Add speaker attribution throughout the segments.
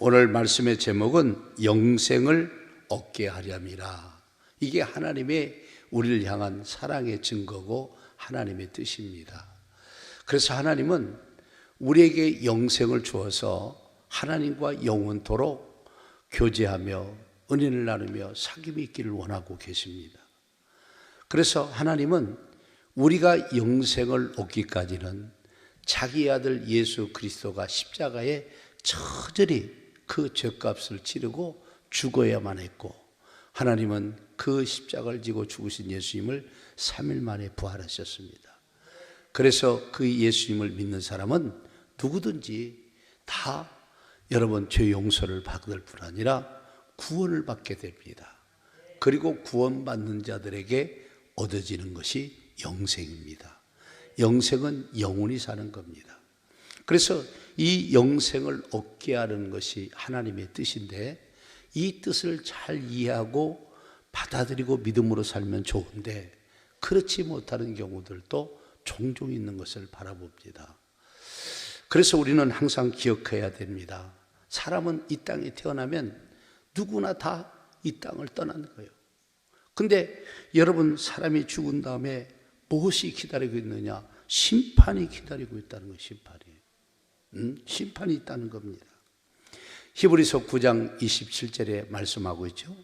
Speaker 1: 오늘 말씀의 제목은 영생을 얻게 하렴이라. 이게 하나님의 우리를 향한 사랑의 증거고 하나님의 뜻입니다. 그래서 하나님은 우리에게 영생을 주어서 하나님과 영원토록 교제하며 은혜를 나누며 사귐이 있기를 원하고 계십니다. 그래서 하나님은 우리가 영생을 얻기까지는 자기 아들 예수 그리스도가 십자가에 처절히 그 죄값을 치르고 죽어야만 했고, 하나님은 그 십자가를 지고 죽으신 예수님을 3일 만에 부활하셨습니다. 그래서 그 예수님을 믿는 사람은 누구든지 다 여러분 죄 용서를 받을 뿐 아니라 구원을 받게 됩니다. 그리고 구원받는 자들에게 얻어지는 것이 영생입니다. 영생은 영원히 사는 겁니다. 그래서 이 영생을 얻게 하는 것이 하나님의 뜻인데, 이 뜻을 잘 이해하고 받아들이고 믿음으로 살면 좋은데, 그렇지 못하는 경우들도 종종 있는 것을 바라봅니다. 그래서 우리는 항상 기억해야 됩니다. 사람은 이 땅에 태어나면 누구나 다 이 땅을 떠나는 거예요. 근데 여러분, 사람이 죽은 다음에 무엇이 기다리고 있느냐? 심판이 기다리고 있다는 거예요. 심판이 있다는 겁니다. 히브리서 9장 27절에 말씀하고 있죠.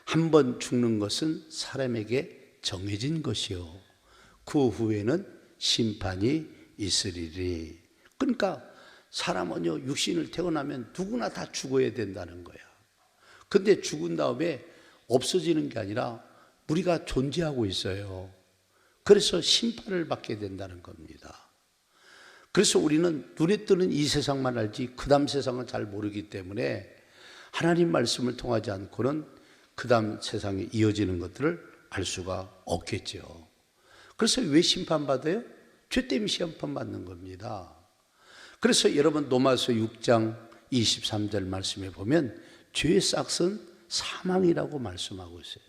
Speaker 1: 한 번 죽는 것은 사람에게 정해진 것이요, 그 후에는 심판이 있으리니. 그러니까 사람은요, 육신을 태어나면 누구나 다 죽어야 된다는 거야. 근데 죽은 다음에 없어지는 게 아니라 우리가 존재하고 있어요. 그래서 심판을 받게 된다는 겁니다. 그래서 우리는 눈에 뜨는 이 세상만 알지 그 다음 세상은 잘 모르기 때문에 하나님 말씀을 통하지 않고는 그 다음 세상에 이어지는 것들을 알 수가 없겠죠. 그래서 왜 심판받아요? 죄 때문에 심판받는 겁니다. 그래서 여러분, 로마서 6장 23절 말씀에 보면 죄의 싹은 사망이라고 말씀하고 있어요.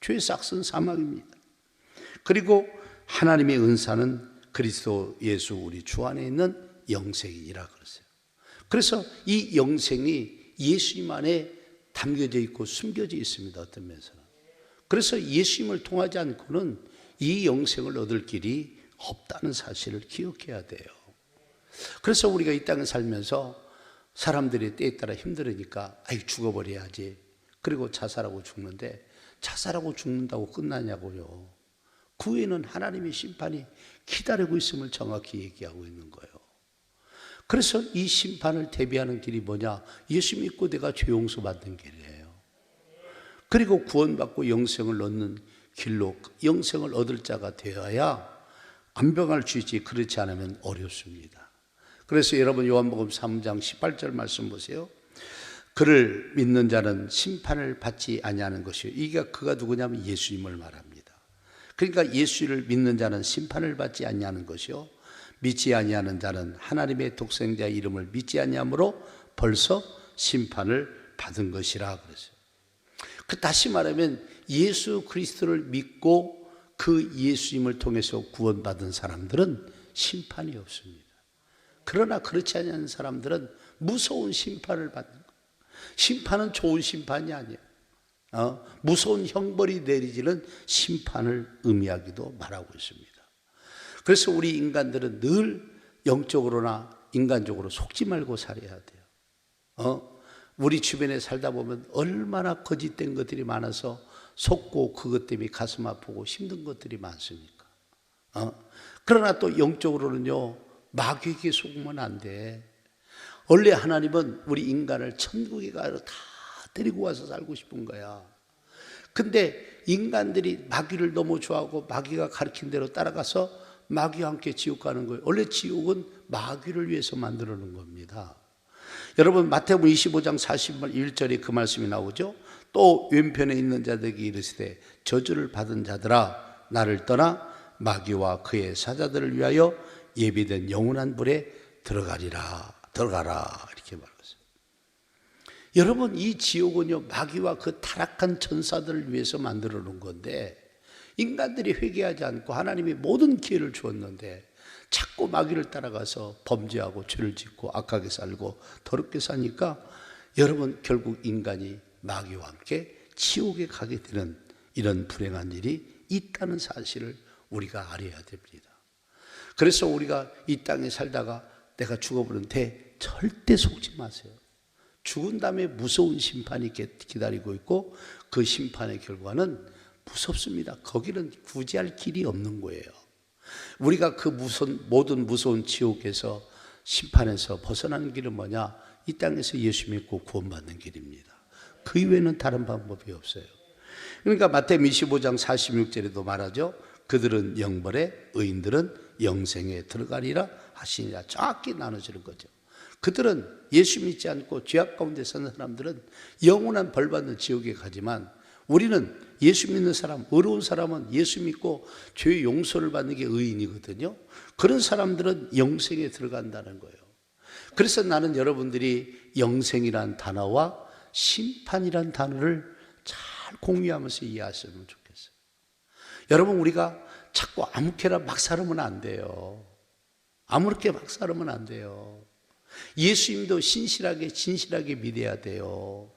Speaker 1: 죄의 싹은 사망입니다. 그리고 하나님의 은사는 그리스도 예수 우리 주 안에 있는 영생이라 그랬어요. 그래서 이 영생이 예수님 안에 담겨져 있고 숨겨져 있습니다. 어떤 면에서는. 그래서 예수님을 통하지 않고는 이 영생을 얻을 길이 없다는 사실을 기억해야 돼요. 그래서 우리가 이 땅에 살면서 사람들이 때에 따라 힘들으니까 죽어버려야지, 그리고 자살하고 죽는데, 자살하고 죽는다고 끝나냐고요. 그 후에는 하나님의 심판이 기다리고 있음을 정확히 얘기하고 있는 거예요. 그래서 이 심판을 대비하는 길이 뭐냐? 예수 믿고 내가 죄 용서 받는 길이에요. 그리고 구원받고 영생을 얻는 길로 영생을 얻을 자가 되어야 안병할 주이지, 그렇지 않으면 어렵습니다. 그래서 여러분, 요한복음 3장 18절 말씀 보세요. 그를 믿는 자는 심판을 받지 아니하는 것이요. 이게 그가 누구냐면 예수님을 말합니다. 그러니까 예수를 믿는 자는 심판을 받지 아니하는 것이요, 믿지 아니하는 자는 하나님의 독생자 이름을 믿지 아니함으로 벌써 심판을 받은 것이라 그랬어요. 다시 말하면 예수 그리스도를 믿고 그 예수님을 통해서 구원받은 사람들은 심판이 없습니다. 그러나 그렇지 않은 사람들은 무서운 심판을 받는 거예요. 심판은 좋은 심판이 아니에요. 무서운 형벌이 내리지는 심판을 의미하기도 말하고 있습니다. 그래서 우리 인간들은 늘 영적으로나 인간적으로 속지 말고 살아야 돼요. 우리 주변에 살다 보면 얼마나 거짓된 것들이 많아서 속고 그것 때문에 가슴 아프고 힘든 것들이 많습니까? 그러나 또 영적으로는요, 마귀에게 속으면 안 돼. 원래 하나님은 우리 인간을 천국에 가서 다 데리고 와서 살고 싶은 거야. 근데 인간들이 마귀를 너무 좋아하고 마귀가 가르친 대로 따라가서 마귀와 함께 지옥 가는 거예요. 원래 지옥은 마귀를 위해서 만들어 놓은 겁니다. 여러분, 마태복음 25장 41절에 그 말씀이 나오죠. 또 왼편에 있는 자들에게 이르시되 저주를 받은 자들아, 나를 떠나 마귀와 그의 사자들을 위하여 예비된 영원한 불에 들어가라, 이렇게 말했어요. 여러분, 이 지옥은요, 마귀와 그 타락한 천사들을 위해서 만들어 놓은 건데, 인간들이 회개하지 않고 하나님이 모든 기회를 주었는데 자꾸 마귀를 따라가서 범죄하고 죄를 짓고 악하게 살고 더럽게 사니까 여러분, 결국 인간이 마귀와 함께 지옥에 가게 되는 이런 불행한 일이 있다는 사실을 우리가 알아야 됩니다. 그래서 우리가 이 땅에 살다가 내가 죽어버렸는데 절대 속지 마세요. 죽은 다음에 무서운 심판이 기다리고 있고 그 심판의 결과는 무섭습니다. 거기는 구제할 길이 없는 거예요. 우리가 그 모든 무서운 지옥에서 심판에서 벗어나는 길은 뭐냐? 이 땅에서 예수 믿고 구원받는 길입니다. 그 이외에는 다른 방법이 없어요. 그러니까 마태복음 25장 46절에도 말하죠. 그들은 영벌에, 의인들은 영생에 들어가리라 하시니라. 정확히 나눠지는 거죠. 그들은 예수 믿지 않고 죄악 가운데 사는 사람들은 영원한 벌 받는 지옥에 가지만, 우리는 예수 믿는 사람, 의로운 사람은 예수 믿고 죄의 용서를 받는 게 의인이거든요. 그런 사람들은 영생에 들어간다는 거예요. 그래서 나는 여러분들이 영생이란 단어와 심판이란 단어를 잘 공유하면서 이해하시면 좋겠어요. 여러분, 우리가 자꾸 아무렇게나 막 살면 안 돼요. 아무렇게 막 살면 안 돼요. 예수님도 신실하게 진실하게 믿어야 돼요.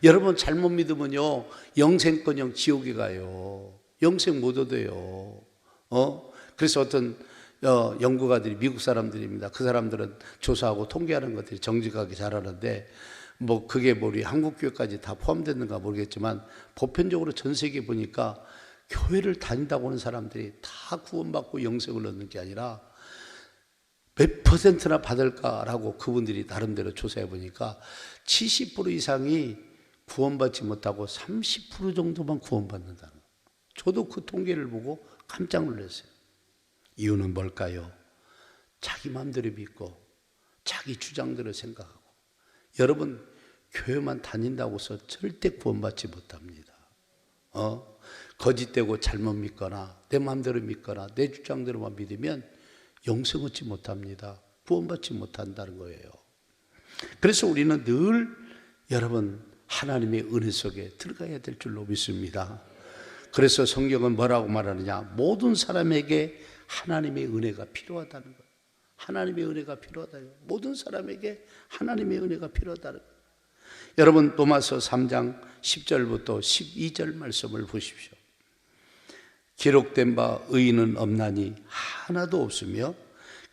Speaker 1: 여러분, 잘못 믿으면요, 영생권형 지옥에 가요. 영생 못 얻어요. 그래서 어떤 연구가들이, 미국 사람들입니다. 그 사람들은 조사하고 통계하는 것들이 정직하게 잘하는데, 뭐 그게 우리 한국교회까지 다 포함됐는가 모르겠지만 보편적으로 전 세계 보니까 교회를 다닌다고 하는 사람들이 다 구원받고 영생을 얻는 게 아니라 몇 퍼센트나 받을까라고 그분들이 나름대로 조사해 보니까 70% 이상이 구원받지 못하고 30% 정도만 구원받는다는 거예요. 저도 그 통계를 보고 깜짝 놀랐어요. 이유는 뭘까요? 자기 마음대로 믿고 자기 주장대로 생각하고. 여러분, 교회만 다닌다고 해서 절대 구원받지 못합니다. 거짓되고 잘못 믿거나 내 마음대로 믿거나 내 주장대로만 믿으면 영생 얻지 못합니다. 구원받지 못한다는 거예요. 그래서 우리는 늘 여러분, 하나님의 은혜 속에 들어가야 될 줄로 믿습니다. 그래서 성경은 뭐라고 말하느냐? 모든 사람에게 하나님의 은혜가 필요하다는 거예요. 하나님의 은혜가 필요하다요. 모든 사람에게 하나님의 은혜가 필요하다는 거예요. 여러분, 로마서 3장 10절부터 12절 말씀을 보십시오. 기록된 바 의인은 없나니 하나도 없으며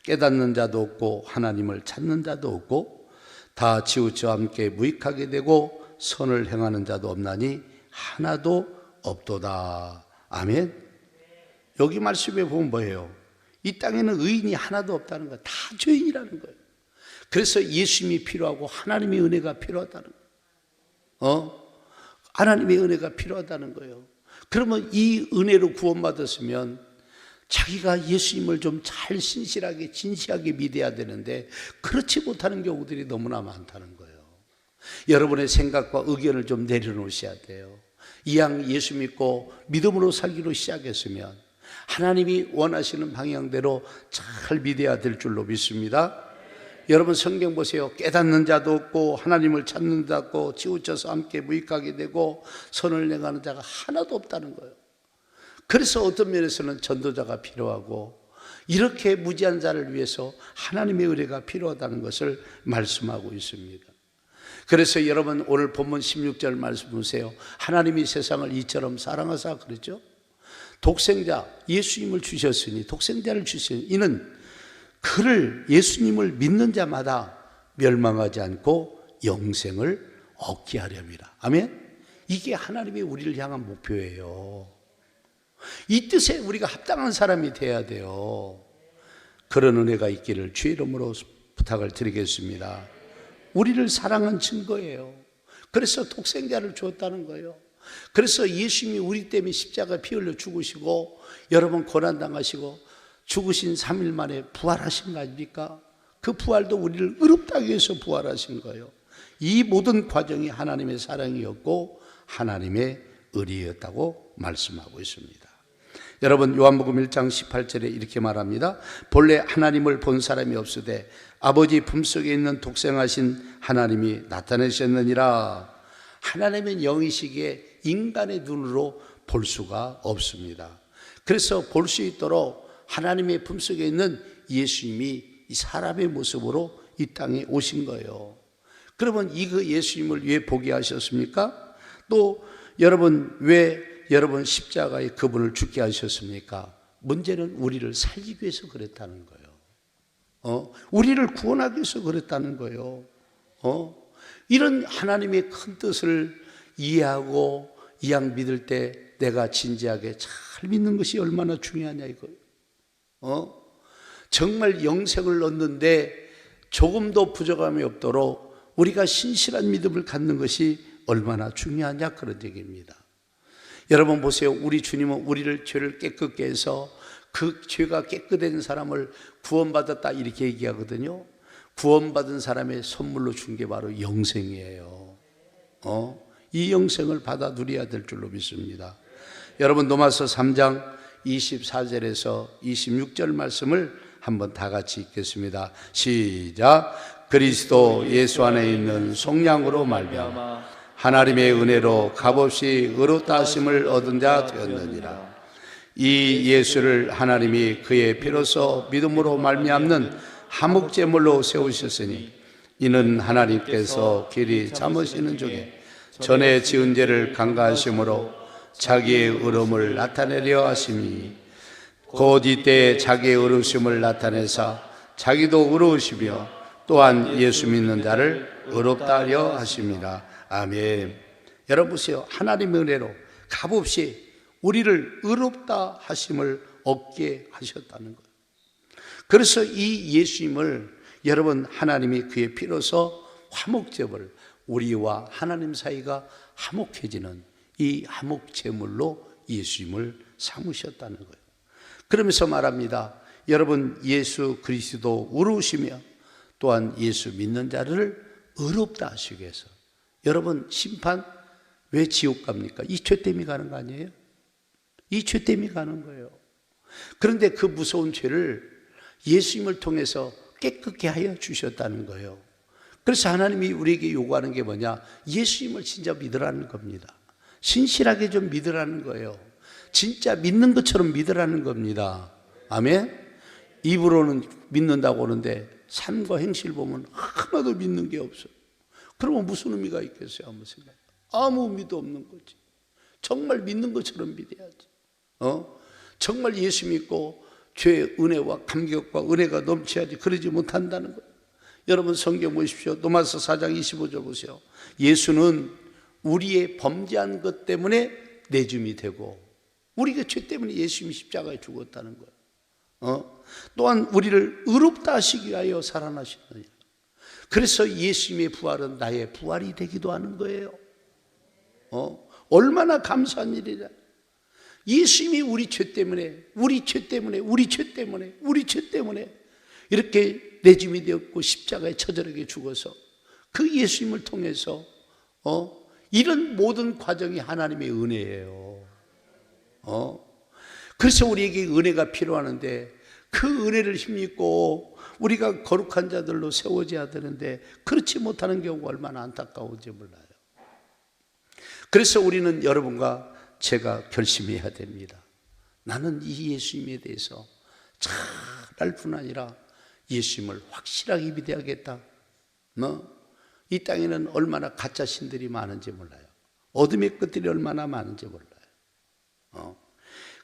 Speaker 1: 깨닫는 자도 없고 하나님을 찾는 자도 없고 다 치우쳐 함께 무익하게 되고 선을 행하는 자도 없나니 하나도 없도다. 아멘. 여기 말씀에 보면 뭐예요? 이 땅에는 의인이 하나도 없다는 거예요. 다 죄인이라는 거예요. 그래서 예수님이 필요하고 하나님의 은혜가 필요하다는 거예요. 하나님의 은혜가 필요하다는 거예요. 그러면 이 은혜로 구원받았으면 자기가 예수님을 좀 잘 신실하게 진실하게 믿어야 되는데 그렇지 못하는 경우들이 너무나 많다는 거예요. 여러분의 생각과 의견을 좀 내려놓으셔야 돼요. 이왕 예수 믿고 믿음으로 살기로 시작했으면 하나님이 원하시는 방향대로 잘 믿어야 될 줄로 믿습니다. 여러분, 성경 보세요. 깨닫는 자도 없고 하나님을 찾는 자도 없고 치우쳐서 함께 무익하게 되고 선을 행하는 자가 하나도 없다는 거예요. 그래서 어떤 면에서는 전도자가 필요하고 이렇게 무지한 자를 위해서 하나님의 은혜가 필요하다는 것을 말씀하고 있습니다. 그래서 여러분, 오늘 본문 16절 말씀 보세요. 하나님이 세상을 이처럼 사랑하사 그랬죠. 독생자 예수님을 주셨으니, 독생자를 주셨으니 이는 그를, 예수님을 믿는 자마다 멸망하지 않고 영생을 얻게 하렵니다. 아멘. 이게 하나님이 우리를 향한 목표예요. 이 뜻에 우리가 합당한 사람이 돼야 돼요. 그런 은혜가 있기를 주의 이름으로 부탁을 드리겠습니다. 우리를 사랑한 증거예요. 그래서 독생자를 주었다는 거예요. 그래서 예수님이 우리 때문에 십자가 피 흘려 죽으시고 여러분 고난당하시고 죽으신 3일 만에 부활하신 거 아닙니까? 그 부활도 우리를 의롭다 하기 위해서 부활하신 거예요. 이 모든 과정이 하나님의 사랑이었고 하나님의 의리였다고 말씀하고 있습니다. 여러분, 요한복음 1장 18절에 이렇게 말합니다. 본래 하나님을 본 사람이 없으되 아버지 품속에 있는 독생하신 하나님이 나타내셨느니라. 하나님은 영이시기에 인간의 눈으로 볼 수가 없습니다. 그래서 볼 수 있도록 하나님의 품속에 있는 예수님이 이 사람의 모습으로 이 땅에 오신 거예요. 그러면 이 그 예수님을 왜 보게 하셨습니까? 또 여러분, 왜 여러분 십자가에 그분을 죽게 하셨습니까? 문제는 우리를 살리기 위해서 그랬다는 거예요. 우리를 구원하기 위해서 그랬다는 거예요. 이런 하나님의 큰 뜻을 이해하고 이양 믿을 때 내가 진지하게 잘 믿는 것이 얼마나 중요하냐 이거예요. 정말 영생을 얻는데 조금도 부족함이 없도록 우리가 신실한 믿음을 갖는 것이 얼마나 중요하냐 그런 얘기입니다. 여러분 보세요. 우리 주님은 우리를 죄를 깨끗게 해서 그 죄가 깨끗한 사람을 구원받았다 이렇게 얘기하거든요. 구원받은 사람의 선물로 준 게 바로 영생이에요. 이 영생을 받아 누려야 될 줄로 믿습니다. 여러분 로마서 3장 24절에서 26절 말씀을 한번 다 같이 읽겠습니다. 시작. 그리스도 예수 안에 있는 속량으로 말미암아 하나님의 은혜로 값없이 의롭다 하심을 얻은 자 되었느니라. 이 예수를 하나님이 그의 피로써 믿음으로 말미암는 화목제물로 세우셨으니 이는 하나님께서 길이 참으시는 중에 전에 지은 죄를 간과하심으로 자기의 의로움을 나타내려 하심이 곧 이때 자기의 의로우심을 나타내사 자기도 의로우시며 또한 예수 믿는 자를 의롭다 하려 하심이라. 아멘. 여러분 보세요. 하나님의 은혜로 값없이 우리를 의롭다 하심을 얻게 하셨다는 거예요. 그래서 이 예수님을 여러분 하나님이 그의 피로서 화목제물, 우리와 하나님 사이가 화목해지는 이 화목제물로 예수님을 삼으셨다는 거예요. 그러면서 말합니다. 여러분 예수 그리스도 의로우시며 또한 예수 믿는 자를 의롭다 하시기 위해서. 여러분 심판 왜 지옥 갑니까? 이 죄 때문에 가는 거 아니에요? 이 죄 때문에 가는 거예요. 그런데 그 무서운 죄를 예수님을 통해서 깨끗게 하여 주셨다는 거예요. 그래서 하나님이 우리에게 요구하는 게 뭐냐? 예수님을 진짜 믿으라는 겁니다. 신실하게 좀 믿으라는 거예요. 진짜 믿는 것처럼 믿으라는 겁니다. 아멘? 입으로는 믿는다고 하는데 삶과 행실 보면 하나도 믿는 게 없어요. 그러면 무슨 의미가 있겠어요? 한번 생각해. 아무 의미도 없는 거지. 정말 믿는 것처럼 믿어야지. 정말 예수 믿고 죄의 은혜와 감격과 은혜가 넘쳐야지. 그러지 못한다는 거예요. 여러분 성경 보십시오. 로마서 4장 25절 보세요. 예수는 우리의 범죄한 것 때문에 내줌이 되고 우리가 죄 때문에 예수님이 십자가에 죽었다는 거예요. 또한 우리를 의롭다 하시기 위하여 살아나셨느니라. 그래서 예수님의 부활은 나의 부활이 되기도 하는 거예요. 얼마나 감사한 일이냐. 예수님이 우리 죄 때문에 이렇게 내짐이 되었고 십자가에 처절하게 죽어서 그 예수님을 통해서 이런 모든 과정이 하나님의 은혜예요. 그래서 우리에게 은혜가 필요하는데 그 은혜를 힘입고 우리가 거룩한 자들로 세워져야 되는데 그렇지 못하는 경우가 얼마나 안타까운지 몰라요. 그래서 우리는 여러분과 제가 결심해야 됩니다. 나는 이 예수님에 대해서 잘할 뿐 아니라 예수님을 확실하게 믿어야겠다. 이 땅에는 얼마나 가짜 신들이 많은지 몰라요. 어둠의 끝들이 얼마나 많은지 몰라요.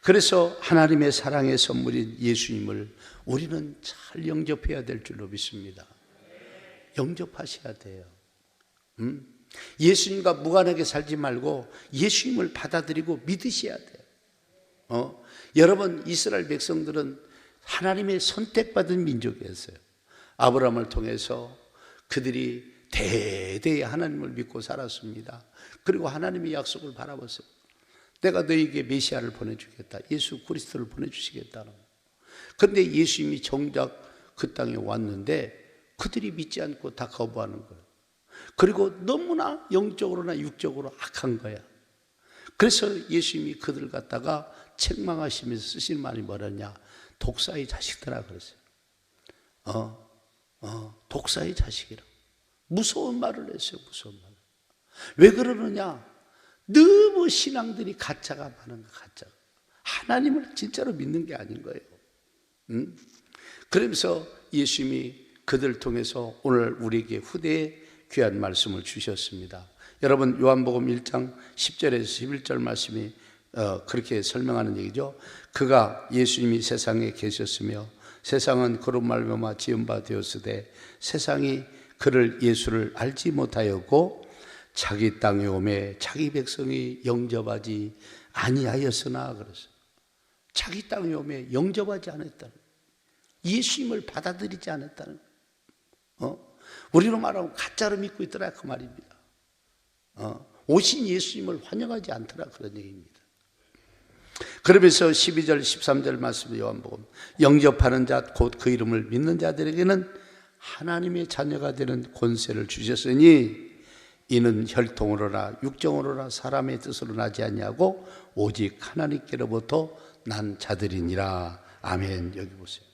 Speaker 1: 그래서 하나님의 사랑의 선물인 예수님을 우리는 잘 영접해야 될 줄로 믿습니다. 영접하셔야 돼요. 예수님과 무관하게 살지 말고 예수님을 받아들이고 믿으셔야 돼요. 여러분 이스라엘 백성들은 하나님의 선택받은 민족이었어요. 아브라함을 통해서 그들이 대대히 하나님을 믿고 살았습니다. 그리고 하나님의 약속을 바라봤어요. 내가 너에게 메시아를 보내주겠다. 예수 그리스도를 보내주시겠다는. 그런데 예수님이 정작 그 땅에 왔는데 그들이 믿지 않고 다 거부하는 거예요. 그리고 너무나 영적으로나 육적으로 악한 거야. 그래서 예수님이 그들을 갖다가 책망하시면서 쓰신 말이 뭐랬냐? 독사의 자식들아 그랬어요. 독사의 자식이라. 무서운 말을 했어요. 무서운 말. 왜 그러느냐? 너무 신앙들이 가짜가 많은 거예요. 가짜. 하나님을 진짜로 믿는 게 아닌 거예요. 그러면서 예수님이 그들을 통해서 오늘 우리에게 후대에 귀한 말씀을 주셨습니다. 여러분, 요한복음 1장 10절에서 11절 말씀이 그렇게 설명하는 얘기죠. 그가, 예수님이 세상에 계셨으며 세상은 그로 말미암아 지은 바 되었으되 세상이 그를, 예수를 알지 못하였고 자기 땅에 오매 자기 백성이 영접하지 아니하였으나, 그래서 자기 땅에 오매 영접하지 않았다는, 예수님을 받아들이지 않았다는, 우리로 말하면 가짜로 믿고 있더라 그 말입니다. 오신 예수님을 환영하지 않더라 그런 얘기입니다. 그러면서 12절 13절 말씀, 요한복음, 영접하는 자 곧 그 이름을 믿는 자들에게는 하나님의 자녀가 되는 권세를 주셨으니 이는 혈통으로나 육정으로나 사람의 뜻으로 나지 아니하고 오직 하나님께로부터 난 자들이니라. 아멘. 여기 보세요.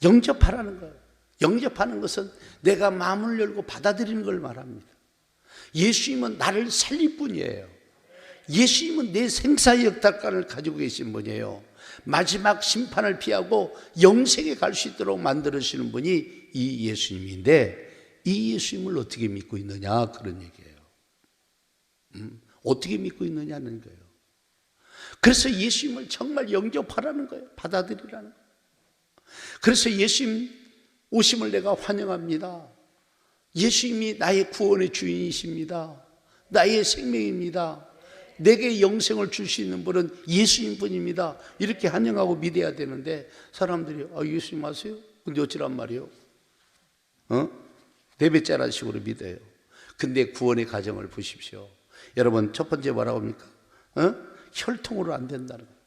Speaker 1: 영접하라는 거예요. 영접하는 것은 내가 마음을 열고 받아들이는 걸 말합니다. 예수님은 나를 살릴 뿐이에요. 예수님은 내 생사의 역사관을 가지고 계신 분이에요. 마지막 심판을 피하고 영생에 갈 수 있도록 만들어주시는 분이 이 예수님인데, 이 예수님을 어떻게 믿고 있느냐, 그런 얘기예요. 어떻게 믿고 있느냐는 거예요. 그래서 예수님을 정말 영접하라는 거예요. 받아들이라는 거예요. 그래서 예수님 오심을 내가 환영합니다. 예수님이 나의 구원의 주인이십니다. 나의 생명입니다. 내게 영생을 줄 수 있는 분은 예수님 뿐입니다. 이렇게 환영하고 믿어야 되는데, 사람들이 예수님 아세요? 근데 어찌란 말이에요? 네 배짜라는 식으로 믿어요. 근데 구원의 과정을 보십시오. 여러분, 첫 번째 뭐라고 합니까? 혈통으로 안 된다는 거예요.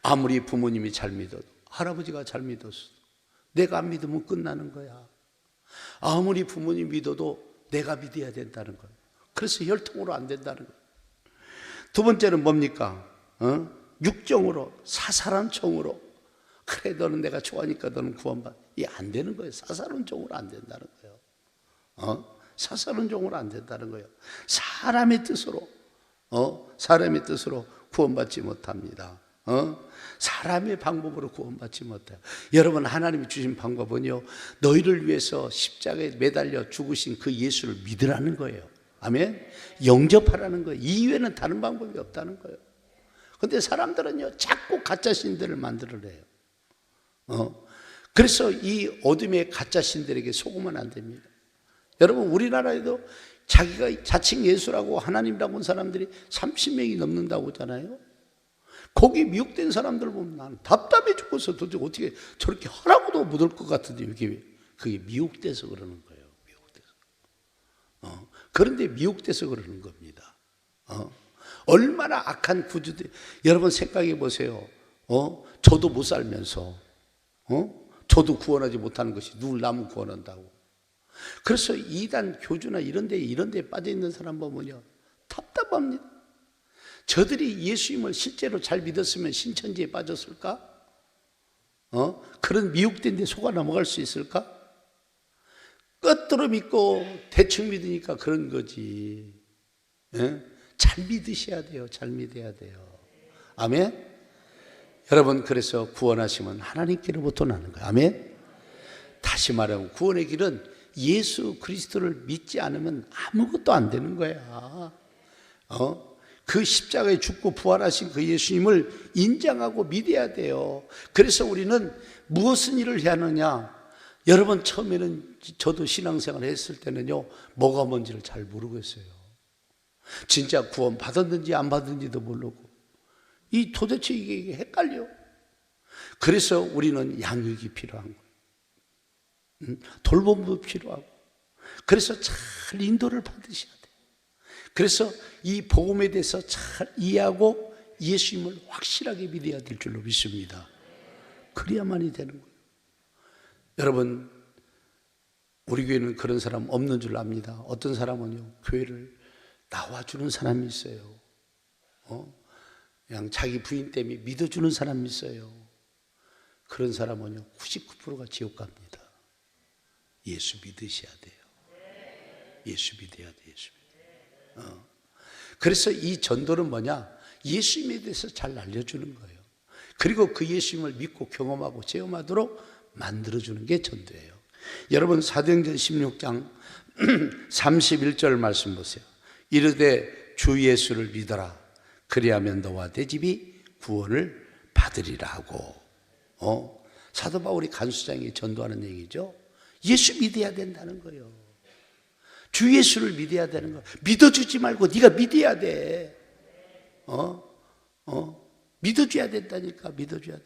Speaker 1: 아무리 부모님이 잘 믿어도, 할아버지가 잘 믿었어도 내가 안 믿으면 끝나는 거야. 아무리 부모님 믿어도 내가 믿어야 된다는 거예요. 그래서 혈통으로 안 된다는 거예요. 두 번째는 뭡니까? 육정으로, 사사론총으로. 그래, 너는 내가 좋아하니까 너는 구원받. 이게 안 되는 거예요. 사사론총으로 안 된다는 거예요. 사사론총으로 안 된다는 거예요. 사람의 뜻으로, 사람의 뜻으로 구원받지 못합니다. 사람의 방법으로 구원받지 못해요. 여러분, 하나님이 주신 방법은요, 너희를 위해서 십자가에 매달려 죽으신 그 예수를 믿으라는 거예요. 아멘. 영접하라는 거예요. 이외에는 다른 방법이 없다는 거예요. 그런데 사람들은요, 자꾸 가짜 신들을 만들어내요. 그래서 이 어둠의 가짜 신들에게 속으면 안 됩니다. 여러분, 우리나라에도 자기가 자칭 예수라고 하나님이라고 한 사람들이 30명이 넘는다고 하잖아요. 거기 미혹된 사람들 보면 나는 답답해 죽어서 도대체 어떻게 저렇게 하라고도 못할 것 같은데, 그게 미혹돼서 그러는 거예요. 미혹돼서. 그런데 미혹돼서 그러는 겁니다. 얼마나 악한 구주들. 여러분 생각해 보세요. 저도 못 살면서, 저도 구원하지 못하는 것이 누굴 남은 구원한다고. 그래서 이단 교주나 이런 데 빠져 있는 사람 보면요, 답답합니다. 저들이 예수님을 실제로 잘 믿었으면 신천지에 빠졌을까? 그런 미혹된 데 속아 넘어갈 수 있을까? 끝으로 믿고 대충 믿으니까 그런 거지. 잘 믿으셔야 돼요. 잘 믿어야 돼요. 아멘? 여러분, 그래서 구원하시면 하나님께로부터 나는 거예요. 아멘? 다시 말하면 구원의 길은 예수 그리스도를 믿지 않으면 아무것도 안 되는 거야. 그 십자가에 죽고 부활하신 그 예수님을 인정하고 믿어야 돼요. 그래서 우리는 무엇은 일을 해야 하느냐? 여러분, 처음에는 저도 신앙생활을 했을 때는요, 뭐가 뭔지를 잘 모르겠어요. 진짜 구원 받았는지 안 받았는지도 모르고, 도대체 이게 헷갈려. 그래서 우리는 양육이 필요한 거예요. 돌봄도 필요하고. 그래서 잘 인도를 받으셔야 돼요. 그래서 이 복음에 대해서 잘 이해하고 예수님을 확실하게 믿어야 될 줄로 믿습니다. 그래야만이 되는 거예요. 여러분, 우리 교회는 그런 사람 없는 줄 압니다. 어떤 사람은요, 교회를 나와주는 사람이 있어요. 그냥 자기 부인 때문에 믿어주는 사람이 있어요. 그런 사람은요, 99%가 지옥 갑니다. 예수 믿으셔야 돼요. 예수 믿어야 돼. 예수 믿어. 그래서 이 전도는 뭐냐? 예수님에 대해서 잘 알려주는 거예요. 그리고 그 예수님을 믿고 경험하고 체험하도록 만들어주는 게 전도예요. 여러분 사도행전 16장 31절 말씀 보세요. 이르되 주 예수를 믿어라. 그리하면 너와 내 집이 구원을 받으리라 하고. 사도 바울이 간수장이 전도하는 얘기죠. 예수 믿어야 된다는 거예요. 주 예수를 믿어야 되는 거예요. 믿어주지 말고 네가 믿어야 돼. 믿어줘야 된다니까. 믿어줘야 돼.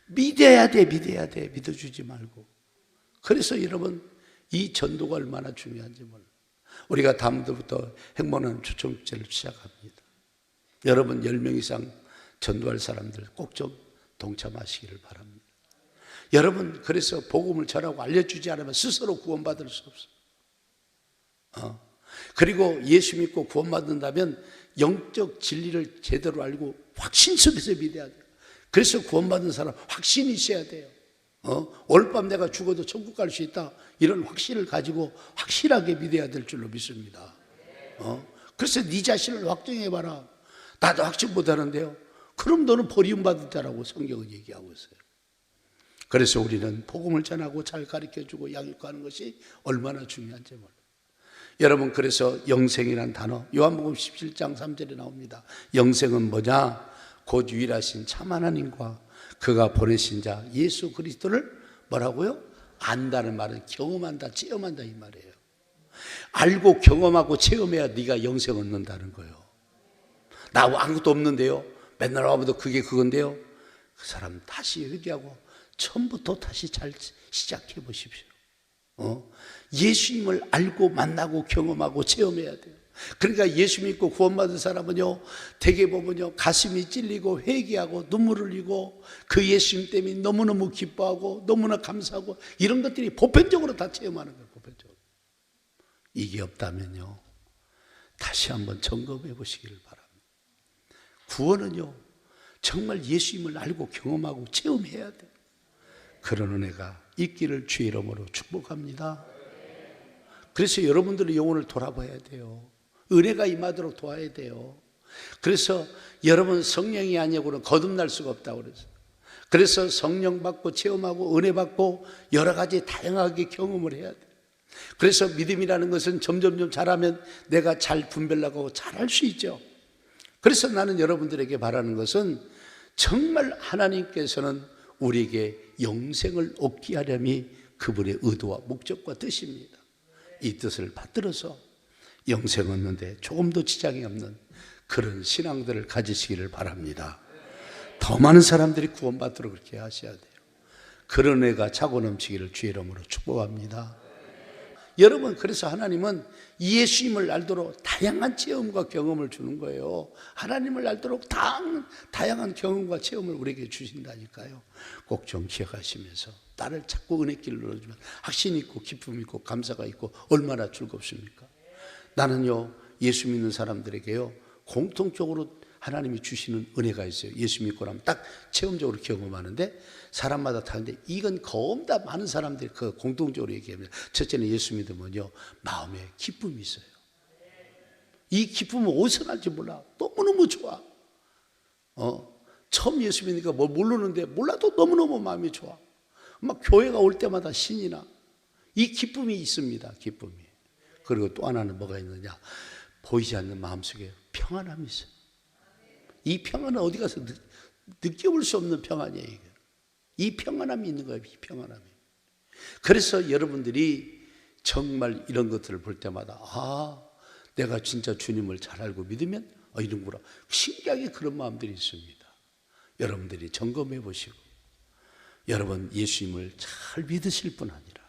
Speaker 1: 믿어야 돼. 믿어야 돼. 믿어주지 말고. 그래서 여러분 이 전도가 얼마나 중요한지 몰라요. 우리가 다음부터 행복한 초청제를 시작합니다. 여러분 10명 이상 전도할 사람들 꼭 좀 동참하시기를 바랍니다. 여러분 그래서 복음을 전하고 알려주지 않으면 스스로 구원받을 수 없어요. 그리고 예수 믿고 구원받는다면 영적 진리를 제대로 알고 확신 속에서 믿어야 돼요. 그래서 구원받은 사람 확신이 있어야 돼요. 오늘 밤 내가 죽어도 천국 갈 수 있다, 이런 확신을 가지고 확실하게 믿어야 될 줄로 믿습니다. 그래서 네 자신을 확정해봐라. 나도 확신 못하는데요. 그럼 너는 버림받은 자라고 성경은 얘기하고 있어요. 그래서 우리는 복음을 전하고 잘 가르쳐주고 양육하는 것이 얼마나 중요한지 몰라요. 여러분 그래서 영생이라는 단어 요한복음 17장 3절에 나옵니다. 영생은 뭐냐? 곧 유일하신 참 하나님과 그가 보내신 자 예수 그리스도를 뭐라고요? 안다는 말은 경험한다, 체험한다 이 말이에요. 알고 경험하고 체험해야 네가 영생 얻는다는 거예요. 나 아무것도 없는데요, 맨날 와봐도 그게 그건데요, 그 사람 다시 회개하고 처음부터 다시 잘 시작해 보십시오. 예수님을 알고 만나고 경험하고 체험해야 돼요. 그러니까 예수 믿고 구원받은 사람은요, 대개 보면요 가슴이 찔리고 회개하고 눈물을 흘리고 그 예수님 때문에 너무너무 기뻐하고 너무나 감사하고 이런 것들이 보편적으로 다 체험하는 거예요. 보편적으로. 이게 없다면요 다시 한번 점검해 보시기를 바랍니다. 구원은요 정말 예수님을 알고 경험하고 체험해야 돼요. 그런 은혜가 있기를 주의 이름으로 축복합니다. 그래서 여러분들의 영혼을 돌아봐야 돼요. 은혜가 임하도록 도와야 돼요. 그래서 여러분 성령이 아니고는 거듭날 수가 없다고 그랬어요. 그래서 성령 받고 체험하고 은혜 받고 여러 가지 다양하게 경험을 해야 돼요. 그래서 믿음이라는 것은 점점점 잘하면 내가 잘 분별하고 잘할 수 있죠. 그래서 나는 여러분들에게 바라는 것은 정말 하나님께서는 우리에게 영생을 얻게 하려니 그분의 의도와 목적과 뜻입니다. 이 뜻을 받들어서 영생 얻는데 조금도 지장이 없는 그런 신앙들을 가지시기를 바랍니다. 더 많은 사람들이 구원받도록 그렇게 하셔야 돼요. 그런 애가 차고 넘치기를 주의 이름으로 축복합니다. 여러분 그래서 하나님은 예수님을 알도록 다양한 체험과 경험을 주는 거예요. 하나님을 알도록 다양한 경험과 체험을 우리에게 주신다니까요. 꼭 좀 기억하시면서 나를 자꾸 은혜길을 눌러주면 확신 있고 기쁨 있고 감사가 있고 얼마나 즐겁습니까? 나는요 예수 믿는 사람들에게요 공통적으로 하나님이 주시는 은혜가 있어요. 예수 믿고 나면 딱 체험적으로 경험하는데 사람마다 다른데 이건 겁나 많은 사람들이 그 공통적으로 얘기합니다. 첫째는 예수 믿으면요 마음에 기쁨이 있어요. 이 기쁨은 어디서 날지 몰라. 너무너무 좋아. 처음 예수 믿으니까 뭘 모르는데 몰라도 너무너무 마음이 좋아. 막 교회가 올 때마다 신이 나. 이 기쁨이 있습니다. 기쁨이. 그리고 또 하나는 뭐가 있느냐, 보이지 않는 마음속에 평안함이 있어요. 이 평안은 어디 가서 느껴볼 수 없는 평안이에요. 이 평안함이 있는 거예요. 이 평안함이. 그래서 여러분들이 정말 이런 것들을 볼 때마다 내가 진짜 주님을 잘 알고 믿으면 이런구나. 신기하게 그런 마음들이 있습니다. 여러분들이 점검해 보시고 여러분 예수님을 잘 믿으실 뿐 아니라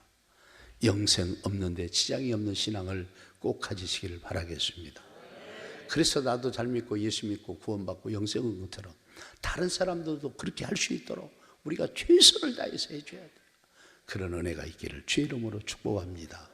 Speaker 1: 영생 없는데 지장이 없는 신앙을 꼭 가지시기를 바라겠습니다. 그래서 나도 잘 믿고 예수 믿고 구원받고 영생 얻은 것처럼 다른 사람들도 그렇게 할 수 있도록 우리가 최선을 다해서 해줘야 돼요. 그런 은혜가 있기를 주의 이름으로 축복합니다.